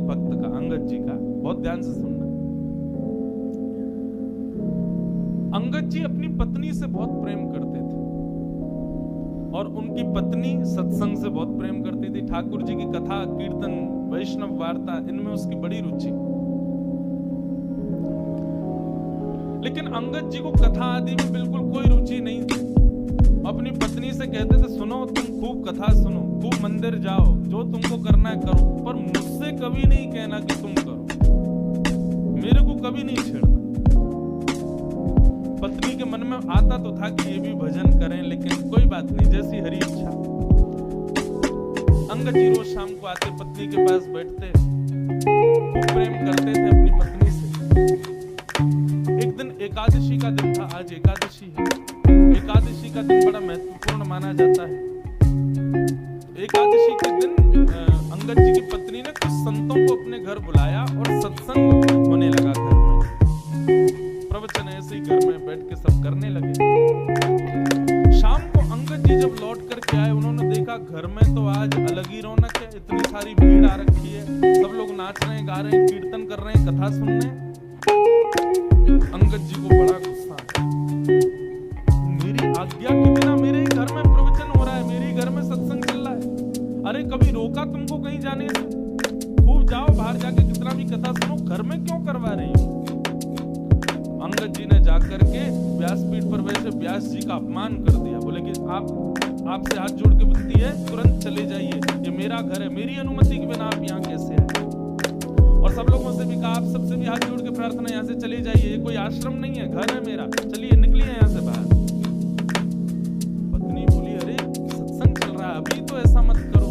भक्त का, अंगद जी का, बहुत ध्यान से सुनना। अंगद जी अपनी पत्नी से बहुत प्रेम करते थे और उनकी पत्नी सत्संग से बहुत प्रेम करती थी। ठाकुर जी की कथा, कीर्तन, वैष्णव वार्ता, इनमें उसकी बड़ी रुचि। लेकिन अंगद जी को कथा आदि में बिल्कुल कोई रुचि नहीं थी। अपनी पत्नी से कहते थे, सुनो तुम खूब कथा सुनो, खूब मंदिर जाओ, जो तुमको करना है करो, पर मुझसे कभी नहीं कहना कि तुम करो, मेरे को कभी नहीं छेड़ना। पत्नी के मन में आता तो था कि ये भी भजन करें, लेकिन कोई बात नहीं, जैसी हरी इच्छा। अंगद जी रोज शाम को आते, पत्नी के पास बैठते, खूब प्रेम करते थे अपनी पत्नी से। एक दिन एकादशी का दिन था, आज एकादशी है। एकादशी का दिन बड़ा महत्वपूर्ण माना जाता है। एकादशी के दिन अंगद जी की पत्नी ने कुछ संतों को अपने घर बुलाया और सत्संग होने लगा घर में। प्रवचन ऐसे ही घर में बैठ के सब करने लगे। शाम को अंगद जी जब लौट करके आए, उन्होंने देखा घर में तो आज अलग ही रौनक है, इतनी सारी भीड़ आ रखी है, सब लोग नाच रहे हैं, गा रहे हैं, कीर्तन कर रहे हैं, कथा सुन रहे हैं। अंगद जी को बड़ा गुस्सा आया। मेरी आज्ञा के बिना मेरे ही घर में प्रवचन हो रहा है, मेरे ही घर में सत्संग चल रहा है, अरे कभी रोका तुमको कहीं जाने से? खूब जाओ, बाहर जाके कितना भी कथा सुनो, घर में क्यों करवा रही हो? अंगद जी ने जाकर के व्यासपीठ पर वैसे व्यास जी का अपमान कर दिया। बोले कि आपसे हाथ जोड़ के विनती है, तुरंत चले जाइए, ये मेरा घर है, मेरी अनुमति के बिना आप यहाँ कैसे आए? और सब लोगों से भी कहा, आप सबसे भी हाथ जोड़ के प्रार्थना, यहाँ से चले जाइए, ये कोई आश्रम नहीं है, घर है मेरा, चलिए निकलिए यहाँ से बाहर। पत्नी बोली, अरे सत्संग चल रहा है, अभी तो ऐसा मत करो।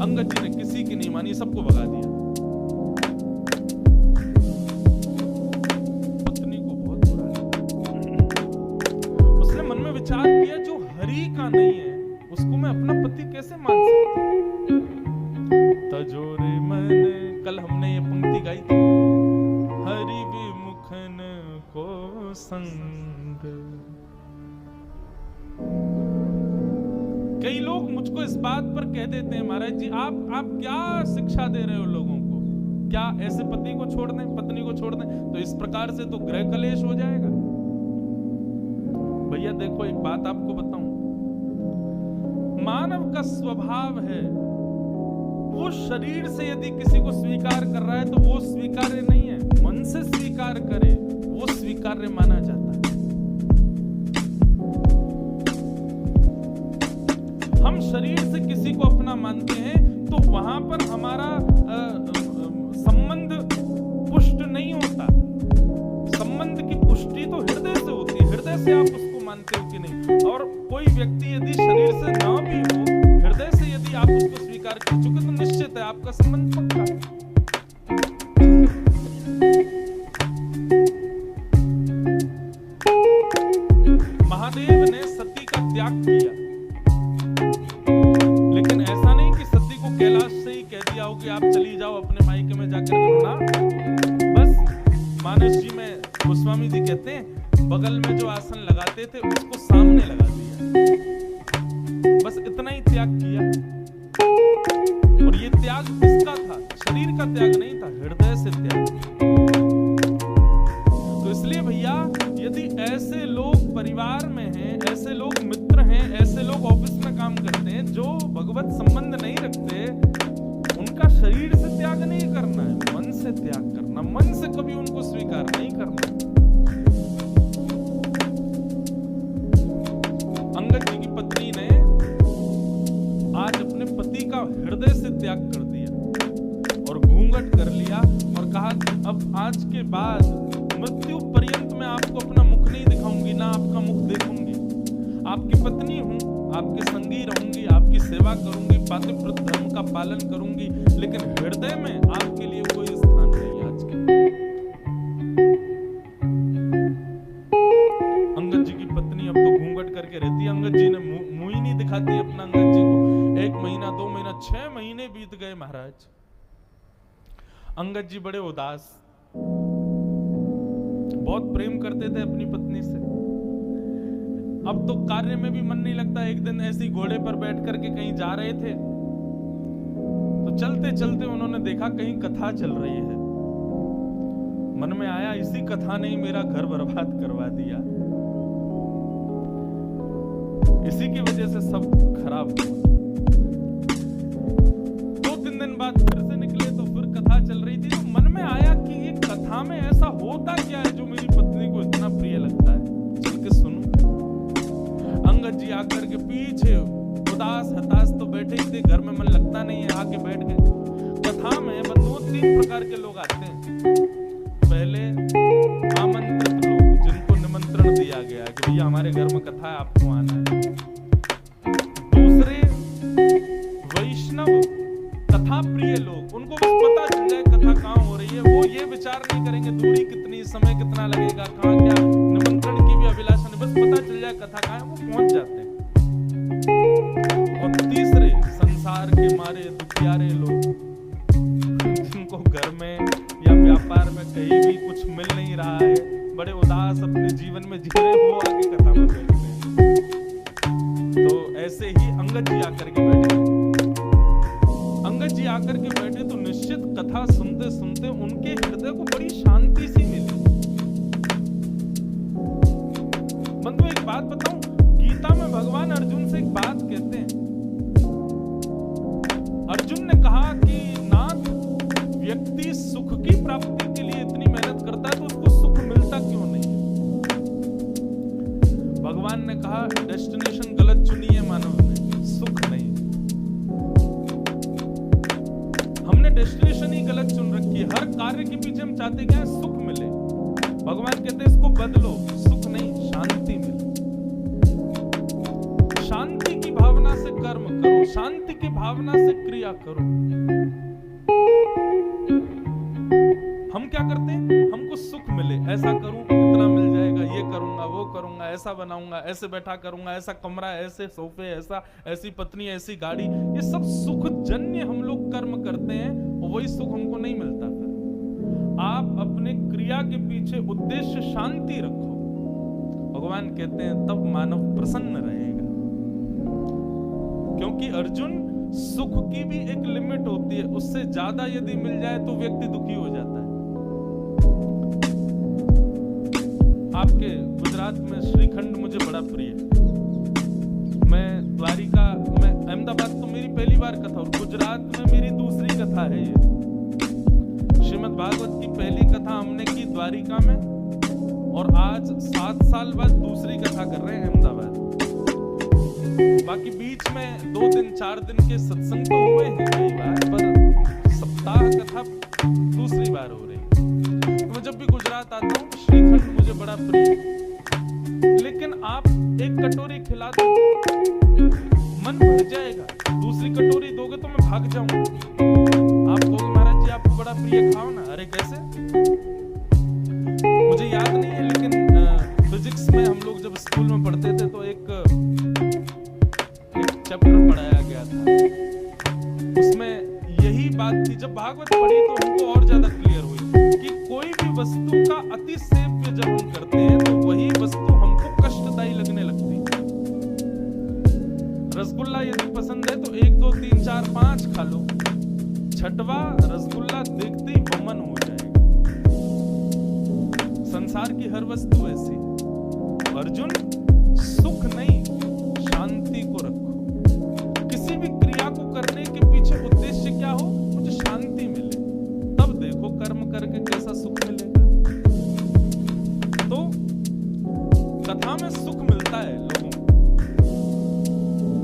अंगद जी ने किसी की नहीं मानी, सबको भगा दिया। पत्नी को बहुत बुरा लगा। उसने मन में विचार किया, जो हरि का नहीं है उसको मैं अपना पति कैसे मान सकती? तजोरे मन, कल हमने ये पंक्ति गाई थी, हरि विमुखन को संग। कई लोग मुझको इस बात पर कह देते हैं, महाराज जी आप क्या शिक्षा दे रहे हो लोगों को? क्या ऐसे पति को छोड़ दें, पत्नी को छोड़ दें? तो इस प्रकार से तो गृह कलेश हो जाएगा। भैया देखो, एक बात आपको बताऊं, मानव का स्वभाव है, वो शरीर से यदि किसी को स्वीकार कर रहा है तो वो स्वीकार्य नहीं है, मन से स्वीकार करे वो स्वीकार्य माना जाता है। हम शरीर से किसी को अपना मानते हैं तो वहां पर हमारा संबंध पुष्ट नहीं होता। संबंध की पुष्टि तो हृदय से होती है, हृदय से आप उसको मानते हो कि नहीं। और कोई व्यक्ति यदि शरीर से ना भी हो, हृदय से यदि आप उसको स्वीकार कर चुके तो निश्चित है आपका संबंध पक्का है। महादेव ने सती का त्याग किया, लेकिन ऐसा नहीं कि सती को कैलाश से ही कह दिया हो कि आप चली जाओ अपने मायके में जाकर करो ना। बस मानस जी में गोस्वामी जी कहते हैं, बगल में जो आसन लगाते थे उसको सामने लगा दिया, बस इतना ही त्याग किया। और ये त्याग किसका था? शरीर का त्याग नहीं था, हृदय से त्याग। तो इसलिए भैया, यदि ऐसे लोग परिवार में हैं, ऐसे लोग मित्र हैं, ऐसे लोग ऑफिस में काम करते हैं जो भगवत संबंध नहीं रखते, उनका शरीर से त्याग नहीं करना है, मन से त्याग करना, मन से कभी उनको स्वीकार नहीं करना। अंगद जी की पत्नी ने आज अपने पति का हृदय से त्याग कर दिया और घूंघट कर लिया और कहा कि अब आज के बाद मृत्यु पर्यंत मैं आपको अपना मुख नहीं दिखाऊंगी, ना आपका मुख देखूंगी। आपकी पत्नी हूं, आपके संगी रहूंगी, आपकी सेवा करूंगी, पातिव्रत धर्म का पालन करूंगी, लेकिन हृदय में आपके लिए कोई स्थान नहीं आज के। अंगद जी की पत्नी अब तो घूंघट करके रहती है, अंगद जी ने मुंह ही नहीं दिखाती अपना अंगद जी को। 1 महीना 2 महीना 6 महीने बीत गए महाराज। अंगद जी बड़े उदास, बहुत प्रेम करते थे अपनी पत्नी से। अब तो कार्य में भी मन नहीं लगता। एक दिन ऐसी घोड़े पर बैठ करके कहीं जा रहे थे तो चलते चलते उन्होंने देखा कहीं कथा चल रही है। मन में आया इसी कथा ने ही मेरा घर बर्बाद करवा दिया, इसी की वजह से सब खराब हुआ। 2-3 दिन बाद फिर से निकले तो फिर कथा चल रही थी। तो मन में आया कि ये कथा में ऐसा होता क्या है जो मेरी पत्नी को इतना प्रिय लगता है, चल के सुनूं। अंगद जी आकर के पीछे उदास हताश तो बैठे ही थे, घर में मन लगता नहीं है, आके बैठ गए। कथा में बंधुओं 3 प्रकार के लोग आते हैं। पहले आमंत्रित लोग, जिनको निमंत्रण दिया गया कि भैया हमारे घर में कथा है, आपको आना है। दूसरे वैष्णव कथा प्रिय लोग, उनको बस पता चल जाए कथा कहाँ हो रही है, वो ये विचार नहीं करेंगे दूरी कितनी, समय कितना लगेगा, कहाँ क्या, निमंत्रण की भी अभिलाषा नहीं, बस पता चल जाए कथा कहाँ है, वो पहुंच जाते हैं। और तीसरे संसार के मारे दुखियारे लोग, जिनको घर में या व्यापार में कहीं भी कुछ मिल नहीं रहा है, बड़े उदास अपने जीवन में जी रहे, वो आके कथा में बैठते हैं। तो ऐसे ही अंगद जी आकर के बैठे। अंगद जी आकर के बैठे तो निश्चित कथा सुनते सुनते उनके हृदय को बड़ी शांति सी मिली। बंधु एक बात बताऊं, गीता में भगवान अर्जुन से एक बात कहते हैं। अर्जुन ने कहा कि नाथ, व्यक्ति सुख की प्राप्ति के लिए इतनी मेहनत करता है तो उसको सुख मिलता क्यों नहीं है? भगवान ने कहा डेस्टिनेशन गलत चुनी है मानव ने, सुख नहीं। हमने डेस्टिनेशन ही गलत चुन रखी है। हर कार्य के पीछे हम चाहते क्या है? सुख मिले। भगवान कहते हैं इसको बदलो, सुख नहीं शांति मिले। शांति की भावना से कर्म करो, शांति की भावना से क्रिया करो। हम क्या करते हैं? हमको सुख मिले, ऐसा करूं इतना मिल जाएगा, ये करूंगा वो करूंगा, ऐसा बनाऊंगा, ऐसे बैठा करूंगा, ऐसा कमरा, ऐसे सोफे, ऐसी पत्नी, ऐसी गाड़ी, ये सब सुख जन्य हम लोग कर्म करते हैं और वही सुख हमको नहीं मिलता। फिर आप अपने क्रिया के पीछे उद्देश्य शांति रखो। भगवान कहते हैं तब मानव प्रसन्न रहेगा। क्योंकि अर्जुन, सुख की भी एक लिमिट होती है, उससे ज्यादा यदि मिल जाए तो व्यक्ति दुखी हो जाता है। आपके गुजरात में श्रीखंड मुझे बड़ा प्रिय है। मैं द्वारिका में, अहमदाबाद तो मेरी पहली बार कथा और गुजरात में मेरी दूसरी कथा है। ये श्रीमद् भागवत की पहली कथा हमने की द्वारिका में और आज 7 साल बाद दूसरी कथा कर रहे हैं अहमदाबाद। बाकी बीच में 2 दिन 4 दिन के सत्संग तो हुए हैं कई बार, पर सप्ताह कथा दूसरी बार हो रही है। तो मैं जब भी गुजरात आता हूँ तो श्रीखंड मुझे बड़ा प्रिय। लेकिन आप एक कटोरी खिला दो, मन भर जाएगा। दूसरी कटोरी दोगे तो मैं भाग जाऊंगा। आप कहोगे महाराज जी आपको बड़ा प्रिय, खाओ ना। अरे कैसे? मुझे याद नहीं है, लेकिन फिजिक्स में हम लोग जब स्कूल में पढ़ते थे तो एक चैप्टर पढ़ाया गया था, उसमें यही बात थी। जब भागवत पढ़ी तो हमको और ज्यादा क्लियर हुई कि कोई भी वस्तु का अति सेव्य जब हम करते हैं तो वही वस्तु हमको कष्टदायी लगने लगती है। रसगुल्ला यदि पसंद है तो 1 2 3 4 5 खा लो, 6वां रसगुल्ला देखते ही वमन हो जाएगा। संसार की हर वस्तु ऐसी है। अर्जुन, सुख नहीं शांति को रखो। किसी भी क्रिया को करने के पीछे उद्देश्य क्या हो? मुझे शांति मिले, तब देखो कर्म करके कैसा सुख मिलेगा। तो कथा में सुख मिलता है लोगों को।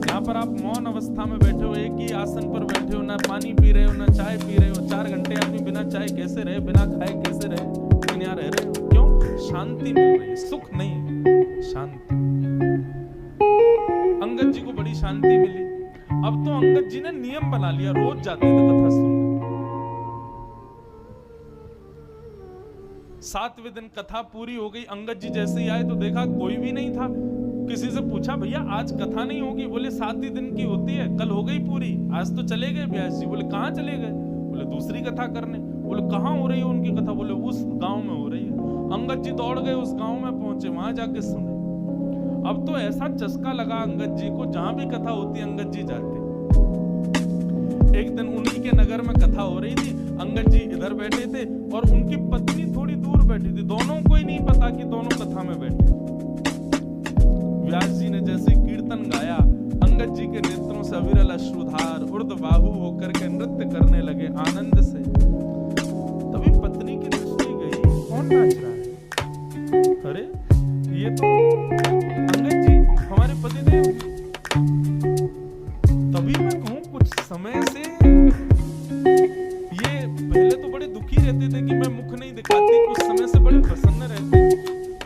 यहाँ पर आप मौन अवस्था में बैठे हो, एक ही आसन पर बैठे हो, ना पानी पी रहे हो ना चाय पी रहे हो। 4 घंटे आदमी बिना चाय कैसे रहे, बिना खाए कैसे रहे, लेकिन यहाँ रह रहे हो। क्यों? शांति मिल रही है। सुख नहीं, शांति। अंगद जी को बड़ी शांति मिली। अब तो अंगद जी ने नियम बना लिया, रोज जाते थे कथा सुनने। 7वें दिन कथा पूरी हो गई। अंगद जी जैसे ही आए तो देखा कोई भी नहीं था। किसी से पूछा भैया आज कथा नहीं होगी? बोले 7 ही दिन की होती है, कल हो गई पूरी, आज तो चले गए व्यास जी। बोले कहाँ चले गए? बोले दूसरी कथा करने। बोले कहाँ हो रही है उनकी कथा? बोले उस गांव में हो रही है। अंगद जी दौड़ गए, उस गांव में पहुंचे, वहां जाके सुने। अब तो ऐसा चस्का लगा अंगद जी को, जहां भी कथा होती अंगद जी जाते। एक दिन उन्हीं के नगर में कथा हो रही थी। अंगद जी इधर बैठे थे और उनकी पत्नी थोड़ी दूर बैठी थी। दोनों को ही नहीं पता कि दोनों कथा में बैठे। व्यास जी ने जैसे कीर्तन गाया, अंगद जी के नेत्रों से अविरल अश्रुधार ऊर्ध्वबाहु होकर के नृत्य करने लगे आनंद से। तभी पत्नी की दृष्टि गई, कौन नाच रहा है? अरे ये तो अंगद जी हमारे पतिदेव। तभी मैं कहूं कुछ समय से ये पहले तो बड़े दुखी रहते थे कि मैं मुख नहीं दिखाती, कुछ समय से बड़े प्रसन्न रहते,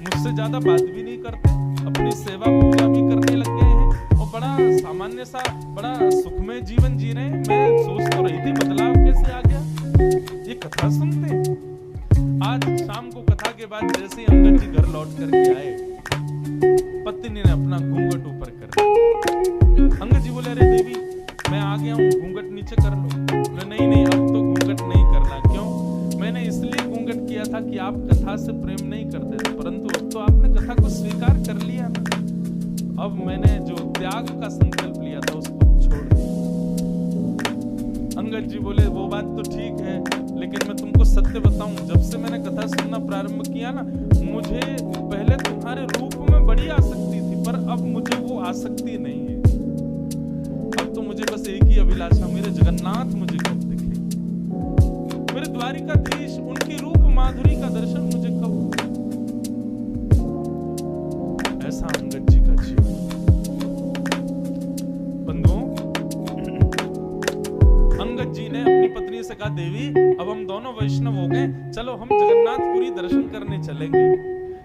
मुझसे ज्यादा बात भी नहीं करते, अपनी सेवा पूजा भी करने लग गए हैं और बड़ा सामान्य सा बड़ा सुखमय जीवन जी रहे हैं। मैं सोच तो रही थी बदलाव कैसे आ गया। ये कथा सुनते आज शाम को कथा के बाद जैसे ही अंगद जी घर लौट करके आए, पत्नी ने अपना घूंघट ऊपर कर दिया। अंगद जी बोले, अरे देवी मैं आ गया हूँ, घूंघट नीचे कर लो। बोले नहीं नहीं, अब तो घूंघट नहीं करना। क्यों? मैंने इसलिए घूंघट किया था कि आप कथा से प्रेम नहीं करते थे, परंतु अब तो आपने कथा को स्वीकार कर लिया ना। अब मैंने जो त्याग का संकल्प लिया था उसको छोड़ दिया। अंगद जी बोले, वो बात तो ठीक है, लेकिन मैं तुमको सत्य बताऊं, जब से मैंने कथा सुनना प्रारंभ किया ना, मुझे पहले तुम्हारे रूप में बड़ी आसक्ति थी, पर अब मुझे वो आसक्ति नहीं है। अब तो मुझे बस एक ही अभिलाषा, मेरे जगन्नाथ मुझे कब दिखे, मेरे द्वारिकाधीश, उनकी रूप माधुरी का दर्शन मुझे कब। ऐसा अंगद जी का जीवन। बंधुओं, अंगद जी ने अपनी पत्नी से कहा, देवी अब हम दोनों वैष्णव हो गए, चलो हम जगन्नाथपुरी दर्शन करने चलेंगे।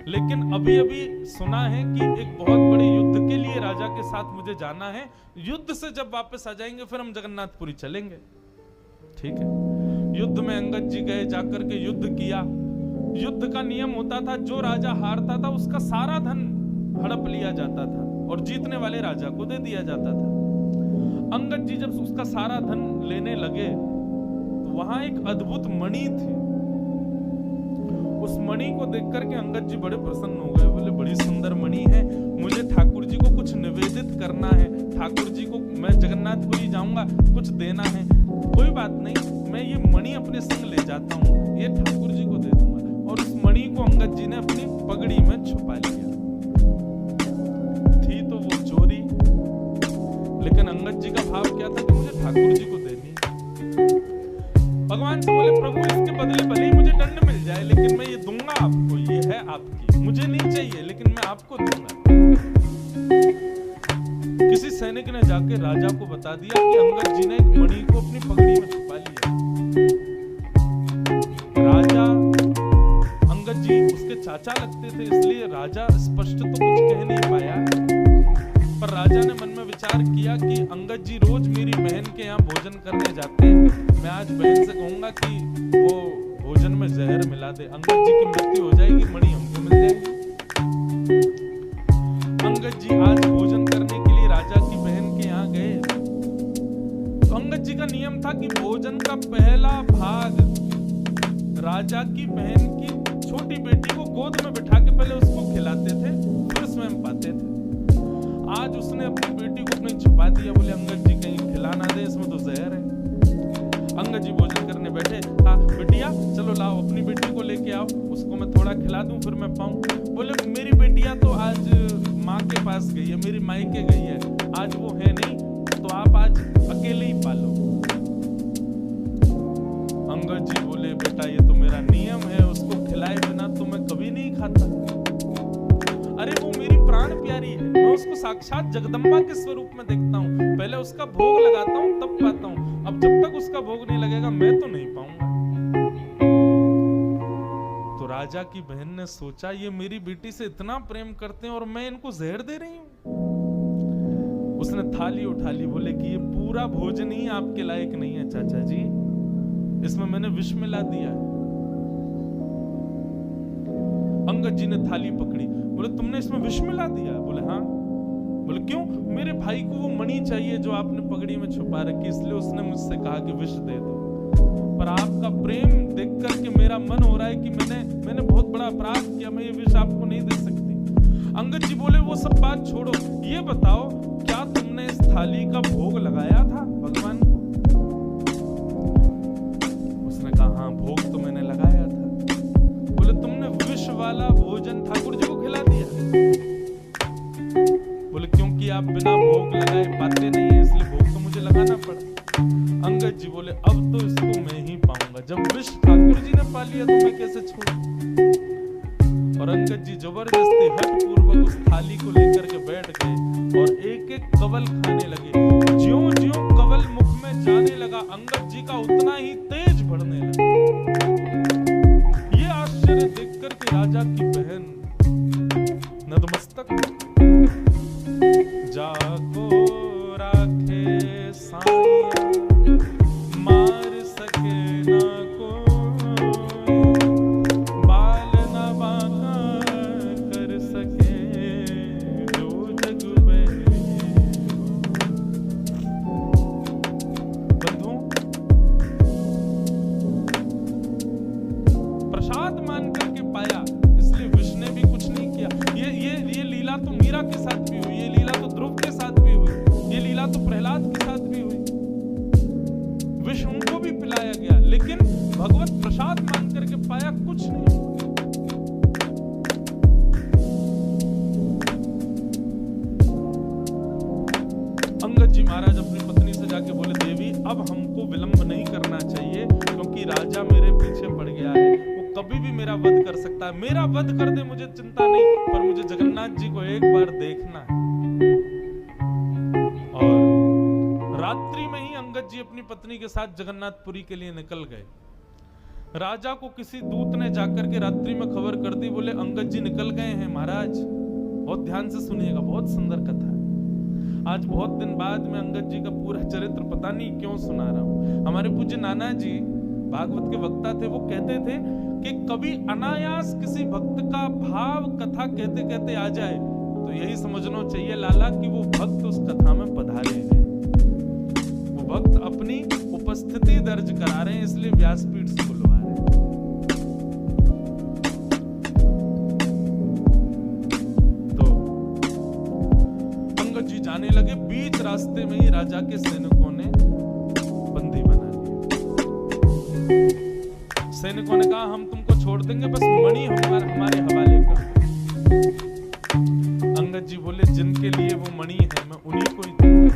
लेकिन अभी अभी सुना है कि एक बहुत बड़े युद्ध के लिए राजा के साथ मुझे जाना है, युद्ध से जब वापस आ जाएंगे फिर हम जगन्नाथपुरी चलेंगे। ठीक है। युद्ध में अंगद जी गए, जाकर के युद्ध किया। युद्ध का नियम होता था, जो राजा हारता था उसका सारा धन हड़प लिया जाता था और जीतने वाले राजा को दे दिया जाता था। अंगद जी जब उसका सारा धन लेने लगे तो वहां एक अद्भुत मणि थी। उस मणि को देख करके अंगद जी बड़े प्रसन्न हो गए। बोले, बड़ी सुंदर मणि है, मुझे ठाकुर जी को कुछ निवेदित करना है, ठाकुर जी को मैं जगन्नाथपुरी जाऊंगा, कुछ देना है। कोई बात नहीं, मैं ये मणि अपने संग ले जाता हूँ, ये ठाकुर जी को दे दूंगा। और उस मणि को अंगद जी ने अपनी पगड़ी में छुपा लिया। थी तो वो चोरी, लेकिन अंगद जी का भाव क्या था कि मुझे ठाकुर जी को देनी। भगवान से बोले, प्रभु इसके बदले भले ही मुझे दंड मिल जाए, लेकिन मैं ये दूंगा आपको, ये है आपकी, मुझे नहीं चाहिए लेकिन मैं आपको दूंगा। किसी सैनिक ने जाके राजा को बता दिया कि अंगद जी ने एक मणि को अपनी पगड़ी में छुपा लिया। राजा, अंगद जी उसके चाचा लगते थे, इसलिए राजा स्पष्ट तो कुछ कह नहीं पाया, पर राजा ने मन में विचार किया कि अंगद जी रोज मेरी बहन के यहाँ भोजन करने जाते हैं, मैं आज बहन से कहूंगा कि वो भोजन में जहर मिला दे, अंगद जी की मृत्यु हो जाएगी, मणि हमको मिल जाएगी। अंगद जी आज भोजन करने के लिए राजा की बहन के यहाँ गए तो अंगद जी का नियम था कि भोजन का पहला भाग राजा की बहन की छोटी बेटी को गोद में बिठा के पहले उसको खिलाते थे, फिर स्वयं पाते थे। आज उसने अपनी बेटी को कहीं छुपा दिया। बोले, अंगद जी कहीं खिला ना दे, इसमें तो जहर है। अंगद जी भोजन करने बैठे, कहा, बेटिया चलो लाओ अपनी बेटी को लेके आओ, उसको मैं थोड़ा खिला दूं फिर मैं पाऊं। बोले, मेरी बेटिया तो आज माँ के पास गई है, मेरी मायके गई है, आज वो है नहीं, तो आप आज अकेले ही पालो। अंगद जी बोले, बेटा ये तो मेरा नियम है, उसको खिलाए बिना तो मैं कभी नहीं खाता। अरे वो मेरी प्राण प्यारी है, मैं उसको साक्षात जगदम्बा के स्वरूप में देखता हूँ, पहले उसका भोग लगाता हूँ तब पाता हूँ, अब जब तक उसका भोग नहीं लगेगा मैं तो नहीं पाऊंगा। तो राजा की बहन ने सोचा, ये मेरी बेटी से इतना प्रेम करते हैं और मैं इनको जहर दे रही हूँ। उसने थाली उठा ली, बोले कि ये पूरा भोजन ही आपके लायक नहीं है चाचा जी, इसमें मैंने विष मिला दिया है। अंगद जी ने थाली पकड़ी, बोले, तुमने इसमें विष मिला दिया? बोले, हाँ। बोले, क्यों? मेरे भाई को वो मणि चाहिए जो आपने पगड़ी में छुपा रखी, इसलिए उसने मुझसे कहा कि विष दे दो। पर आपका प्रेम देख करके मेरा मन हो रहा है कि मैंने बहुत बड़ा अपराध किया, मैं ये विष आपको नहीं दे सकती। अंगद जी बोले, वो सब बात छोड़ो, ये बताओ क्या तुमने इस थाली का भोग लगाया था भगवान को? भोजन ठाकुर जी को खिला दिया। बोले क्योंकि आप बिना भोग लगाए पाते नहीं है, इसलिए भोग तो मुझे लगाना पड़ा। अंगद जी बोले अब तो इसको मैं ही पाऊंगा, जब विष ठाकुर जी ने पा लिया तो मैं कैसे छोड़ूं। और अंगद जी जबरदस्ती हठ पूर्वक उस थाली को लेकर के बैठ गए और एक एक कवल खाने लगे। ज्यों ज्यों कवल मुख में जाने लगा, अंगद जी का उतना ही तेज बढ़ने लगा। ये आश्चर्य देखकर के राजा की बहन नतमस्तक, जाको राखे साया मार सके ना को, बाल न बांका कर सके जो जग में। बंधुओं, प्रसाद मान करके पाया, इसलिए विष्णु ने भी कुछ नहीं किया। ये लीला तो मीरा के साथ भी हुई, ये लीला तो ध्रुव के साथ भी हुई, ये लीला तो प्रहलाद के साथ भी हुई। विष उनको भी पिलाया गया, लेकिन भगवत प्रसाद मान करके पाया कुछ नहीं। अंगद जी महाराज अपनी पत्नी से जाके बोले, देवी अब हमको विलंब नहीं करना चाहिए, क्योंकि राजा मेरे पीछे पड़ गया है, वो कभी भी मेरा वध कर सकता है। मेरा वध कर दे मुझे चिंता नहीं, पर मुझे जगन्नाथ जी को एक बार देखना है। और रात्रि में ही अंगद जी अपनी पत्नी के साथ जगन्नाथपुरी के लिए निकल गए। राजा को किसी दूत ने जाकर के रात्रि में खबर कर दी, बोले अंगद जी निकल गए हैं महाराज। बहुत ध्यान से सुनिएगा, बहुत सुंदर कथा है। आज बहुत दिन बाद में अंगद जी का पूरा चरित्र पता नहीं क्यों सुना रहा हूं। हमारे पूज्य नाना जी भागवत के वक्ता थे, वो कहते थे कि कभी अनायास किसी भक्त का भाव कथा कहते कहते आ जाए तो यही समझना चाहिए लाला कि वो भक्त उस कथा में पधारे हैं, वो भक्त अपनी उपस्थिति दर्ज करा रहे हैं, इसलिए व्यासपीठ से बुलवा रहे हैं। तो अंगद जी जाने लगे, बीच रास्ते में ही राजा के सैनिकों ने बंदी बना लिया। सैनिकों ने कहा हम तुमको छोड़ देंगे, बस मणि हमारे हवाले कर। अंगद जी बोले जिनके लिए वो मणि है मैं उन्हीं को ही दूंगा।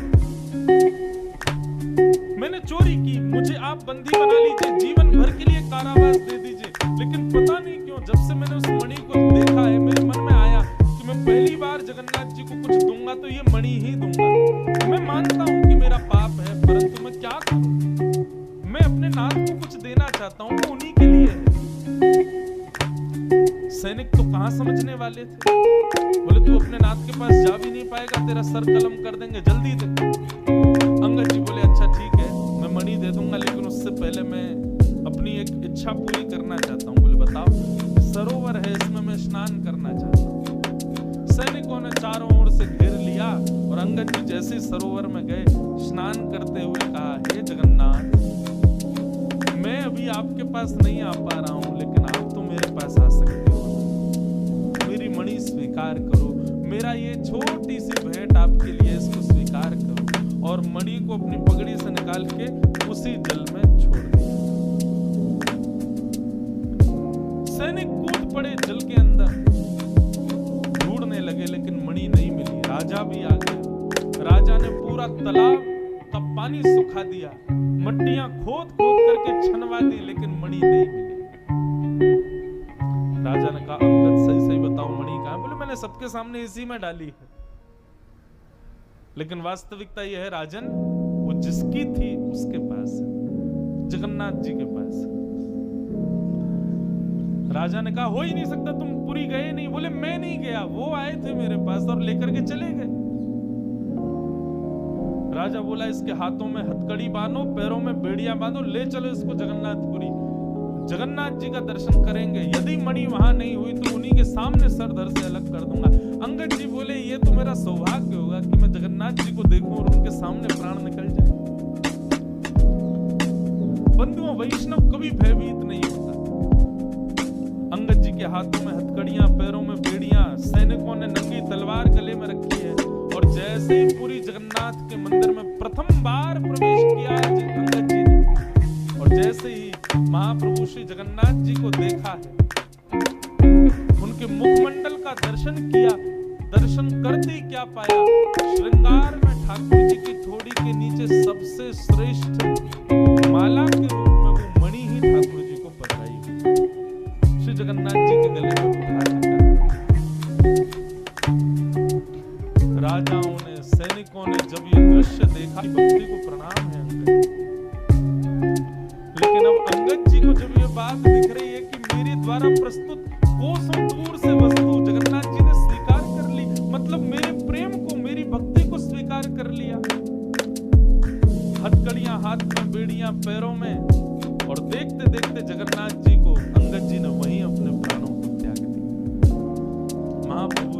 मैंने चोरी की, मुझे आप बंदी बना लीजिए, जीवन भर के लिए कारावास दे दीजिए, लेकिन पता नहीं क्यों जब से मैंने उस मणि को देखा है मेरे मन में आया कि मैं पहली बार जगन्नाथ जी को कुछ दूंगा तो ये मणि ही दूंगा। मैं मानता हूं कि मेरा पाप है, परंतु मैं क्या करूं, मैं अपने नाथ को कुछ देना चाहता हूं, वो उन्हीं के लिए है। सैनिक तो कहां समझने वाले थे, बोले तू अपने नाथ के पास जा भी नहीं पाएगा, तेरा सर कलम कर देंगे, जल्दी दे। अंगद जी बोले अच्छा ठीक है मैं मणि दे दूंगा, लेकिन उससे पहले मैं अपनी एक इच्छा पूरी करना चाहता हूं। बोले बताओ। सरोवर है, इसमें मैं स्नान करना चाहता हूं। सैनिकों ने चारों ओर से घेर लिया और अंगद जी जैसे सरोवर में गए, स्नान करते हुए कहा, हे जगन्नाथ, मैं अभी आपके पास नहीं आ पा रहा हूं, लेकिन आप तो मेरे पास आ सकते हो, मेरी मणि स्वीकार करो, मेरा ये छोटी सी भेंट आपके लिए, इसको स्वीकार करो। और मणि को अपनी पगड़ी से निकाल के उसी जल में छोड़ दिया। सैनिक कूद पड़े जल के अंदर, ढूंढने लगे, लेकिन मणि नहीं मिली। राजा भी आ गया, राजा ने पूरा तालाब का पानी सुखा दिया, मट्टियां खोद खोद करके छनवा दी, लेकिन मणि नहीं मिली। राजा ने कहा अंगद सही सही बताओ मणि कहां? बोले मैंने सबके सामने इसी में डाली है, लेकिन वास्तविकता यह है राजन, वो जिसकी थी उसके पास है, जगन्नाथ जी के पास है। राजा ने कहा हो ही नहीं सकता, तुम पुरी गए नहीं। बोले मैं नहीं गया, वो आए थे मेरे पास और लेकर के चले गए। राजा बोला इसके हाथों में हथकड़ी बांधो, पैरों में बेड़ियां बांधो, ले चलो इसको जगन्नाथपुरी, जगन्नाथ जी का दर्शन करेंगे। यदि मणि वहां नहीं हुई तो उन्हीं के सामने सर धड़ से अलग कर दूंगा। अंगद जी बोले ये तो मेरा सौभाग्य होगा कि मैं जगन्नाथ जी को देखूं और उनके सामने प्राण निकल जाए। बंधुओं, वैष्णव कभी भयभीत नहीं होता। अंगद जी के हाथों में हथकड़ियां, पैरों में बेड़ियां, सैनिकों ने नंगी तलवार गले में रखी है, और जैसे ही पूरी जगन्नाथ के मंदिर में प्रथम बार प्रवेश किया अंगद जी ने, और जैसे ही महाप्रभु श्री जगन्नाथ जी को देखा है, उनके उनके मुखमंडल का दर्शन किया। दर्शन करते ही क्या पाया, श्रृंगार में ठाकुर जी की थोड़ी के नीचे सबसे श्रेष्ठ माला के रूप में वो मणि ही ठाकुर जी को पधराई हुई श्री जगन्नाथ जी के गले में धारण कर। राजाओं ने, सैनिकों ने जब ये दृश्य देखा, भक्ति को प्रणाम है अंगद। लेकिन अब अंगद जी को जब ये बात दिख रही है कि मेरे द्वारा प्रस्तुत कोसों दूर से वस्तु जगन्नाथ जी ने स्वीकार कर ली, मतलब मेरे प्रेम को, मेरी भक्ति को स्वीकार कर लिया। हथकड़ियां हाथ में, बेड़ियां पैरों में, और देखते देखते जगन्नाथ जी को अंगद जी ने वहीं अपने प्राणों को त्याग दिया। महाप्रभु